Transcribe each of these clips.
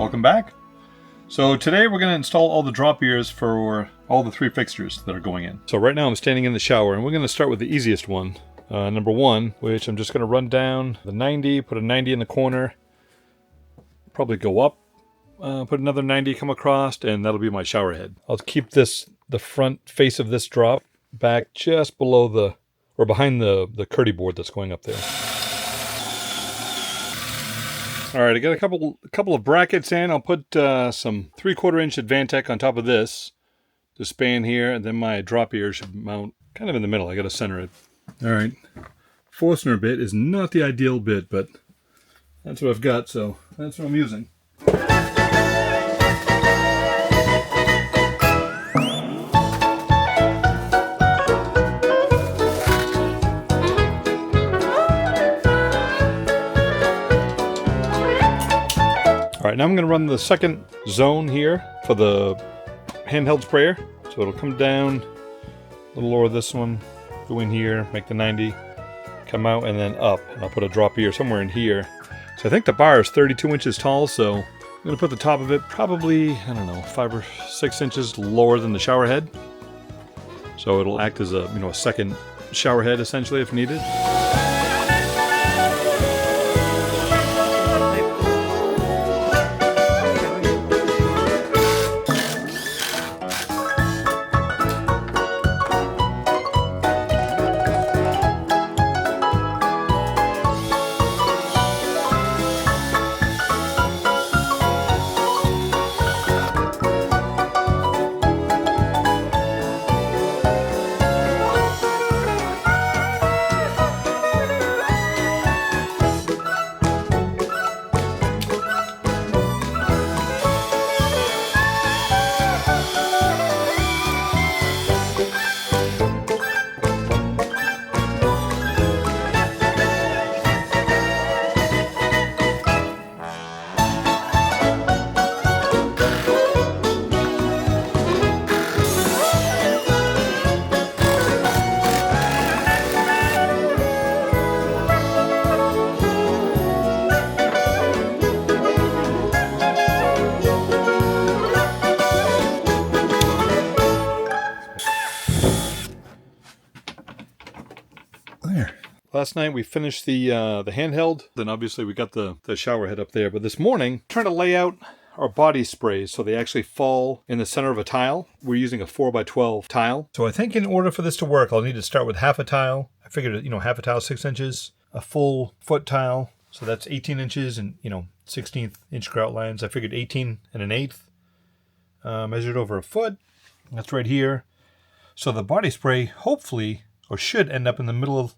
welcome back. So today we're going to install all the drop ears for all the 3 fixtures that are going in. So right now I'm standing in the shower and we're going to start with the easiest one. Number 1, which I'm just going to run down the 90, put a 90 in the corner, probably go up, put another 90, come across, and that'll be my shower head. I'll keep the front face of this drop back just below behind the Curdy board that's going up there. All right, I got a couple of brackets in. I'll put some 3/4 inch Advantech on top of this to span here, and then my drop ear should mount kind of in the middle. I got to center it. All right, Forstner bit is not the ideal bit, but that's what I've got, so that's what I'm using. All right, now I'm going to run the second zone here for the handheld sprayer. So it'll come down, a little lower this one, go in here, make the 90, come out, and then up. And I'll put a drop ear somewhere in here. So I think the bar is 32 inches tall, so I'm going to put the top of it probably, I don't know, 5 or 6 inches lower than the shower head. So it'll act as a second shower head essentially if needed. Last night we finished the handheld, then obviously we got the shower head up there. But this morning, trying to lay out our body sprays so they actually fall in the center of a tile. We're using a 4x12 tile. So I think in order for this to work, I'll need to start with half a tile. I figured, half a tile, 6 inches, a full foot tile. So that's 18 inches and, 16th inch grout lines. I figured 18 and an eighth. Measured over a foot. That's right here. So the body spray hopefully, or should end up in the middle of,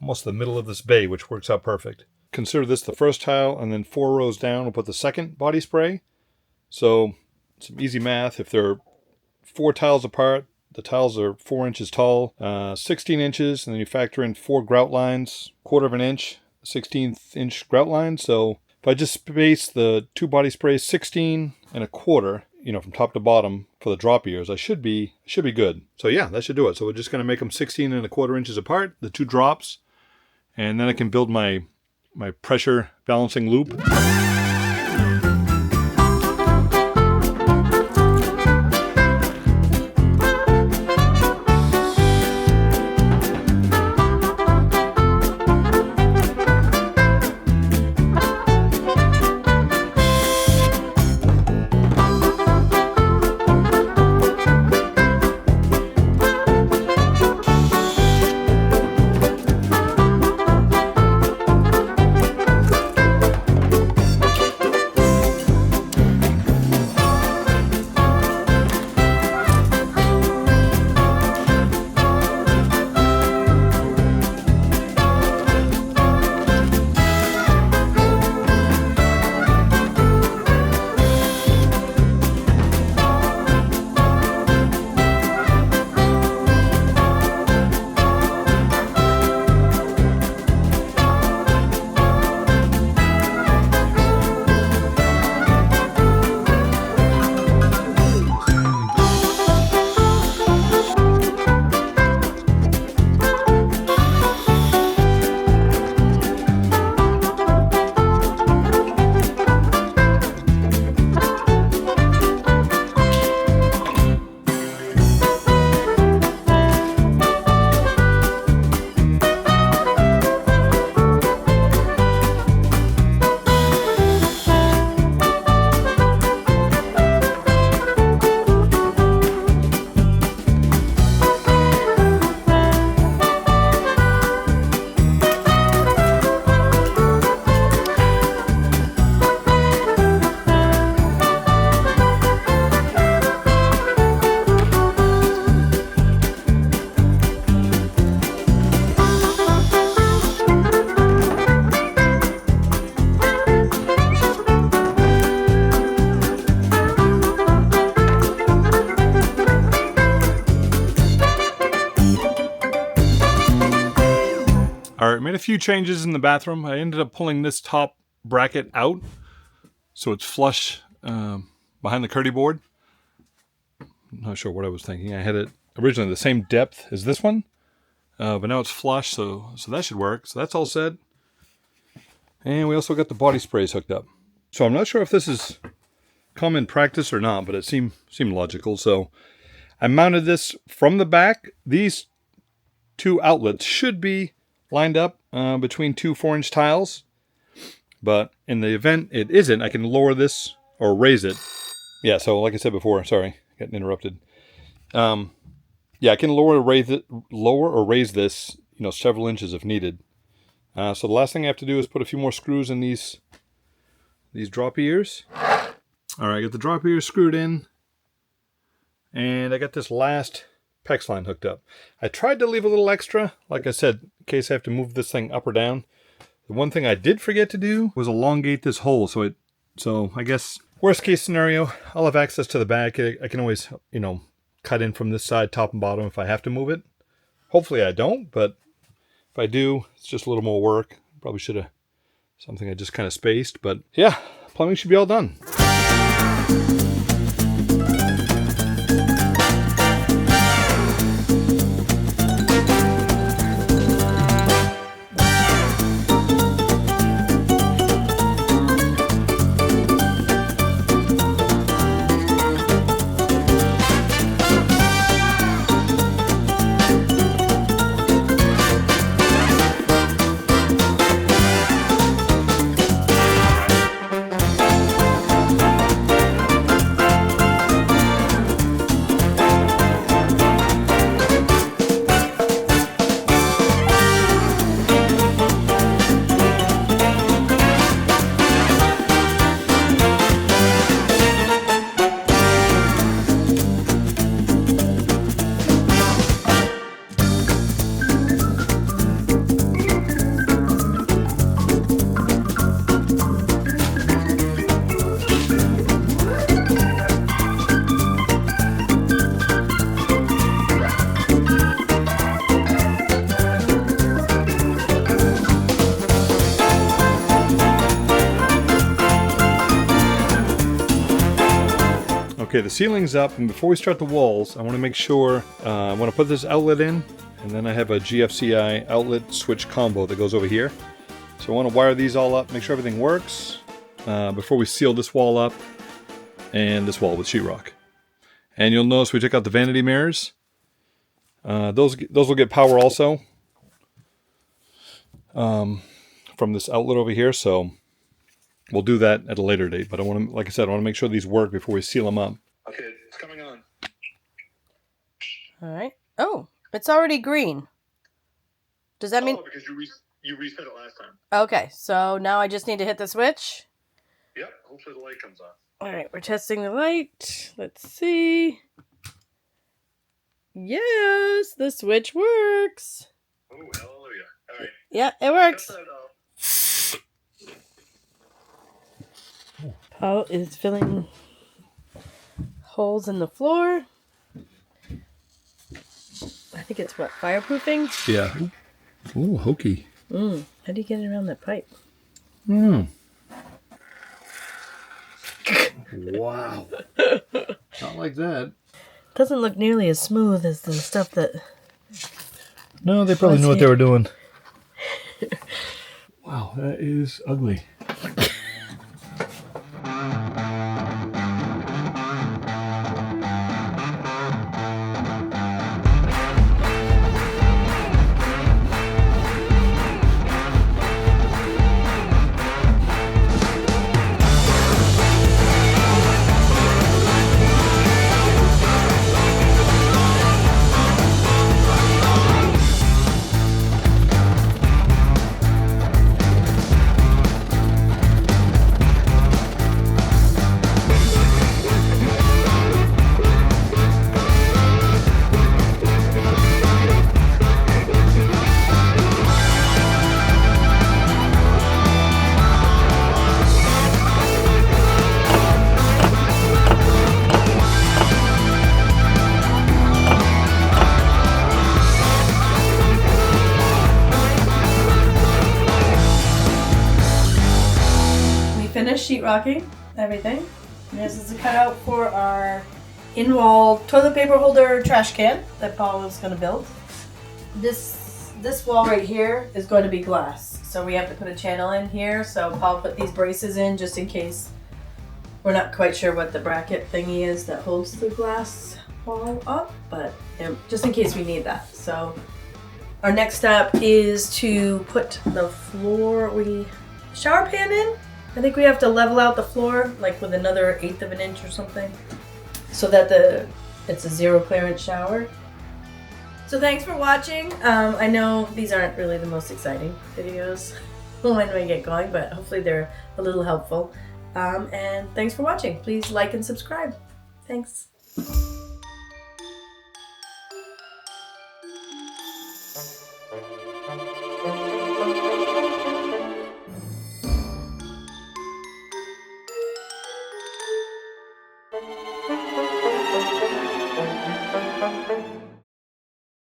almost the middle of this bay, which works out perfect. Consider this the first tile, and then 4 rows down, we'll put the second body spray. So, some easy math. If they're 4 tiles apart, the tiles are 4 inches tall, 16 inches, and then you factor in 4 grout lines, 1/4 inch, 16th inch grout line. So, if I just space the 2 body sprays 16 and 1/4, from top to bottom for the drop ears, I should be good. So yeah, that should do it. So we're just going to make them 16 and 1/4 inches apart, the 2 drops. And then I can build my pressure balancing loop. few changes in the bathroom. I ended up pulling this top bracket out so it's flush behind the curdy board. I'm not sure what I was thinking. I had it originally the same depth as this one, but now it's flush, so that should work. So that's all set. And we also got the body sprays hooked up. So I'm not sure if this is common practice or not, but it seemed logical. So I mounted this from the back. These two outlets should be lined up between two 4-inch tiles, but in the event it isn't, I can lower this or raise it. Yeah, so like I said before, sorry, getting interrupted. Yeah, I can lower or raise this, several inches if needed. So the last thing I have to do is put a few more screws in these drop ears. All right, I got the drop ears screwed in, and I got this last PEX line hooked up. I tried to leave a little extra, like I said, in case I have to move this thing up or down. The one thing I did forget to do was elongate this hole, so I guess worst case scenario, I'll have access to the back. I can always, cut in from this side, top and bottom, if I have to move it. Hopefully I don't, but if I do, it's just a little more work. Probably should have something I just kind of spaced, but yeah, plumbing should be all done. Okay, the ceiling's up, and before we start the walls, I want to make sure, I want to put this outlet in, and then I have a GFCI outlet switch combo that goes over here. So I want to wire these all up, make sure everything works, before we seal this wall up, and this wall with sheetrock. And you'll notice we took out the vanity mirrors. Those will get power also, from this outlet over here, so we'll do that at a later date. But I want to, like I said, I want to make sure these work before we seal them up. Okay, it's coming on. All right. Oh, it's already green. Does that mean? Oh, because you reset it last time. Okay, so now I just need to hit the switch. Yep. Hopefully the light comes on. All right, we're testing the light. Let's see. Yes, the switch works. Oh, hallelujah! All right. Yeah, it works. Paul is filling holes in the floor. I think it's what, fireproofing? Yeah. It's a little hokey. How do you get it around that pipe? Wow. Not like that. Doesn't look nearly as smooth as the stuff that... No, they probably knew what they were doing. Wow, that is ugly. finished sheetrocking everything. And this is a cutout for our in-wall toilet paper holder trash can that Paul was going to build. This wall right here is going to be glass. So we have to put a channel in here. So Paul put these braces in just in case. We're not quite sure what the bracket thingy is that holds the glass wall up, but just in case we need that. So our next step is to put the shower pan in. I think we have to level out the floor like with another 1/8 of an inch or something so that it's a 0 clearance shower. So thanks for watching. I know these aren't really the most exciting videos when we get going, but hopefully they're a little helpful. And thanks for watching. Please like and subscribe. Thanks.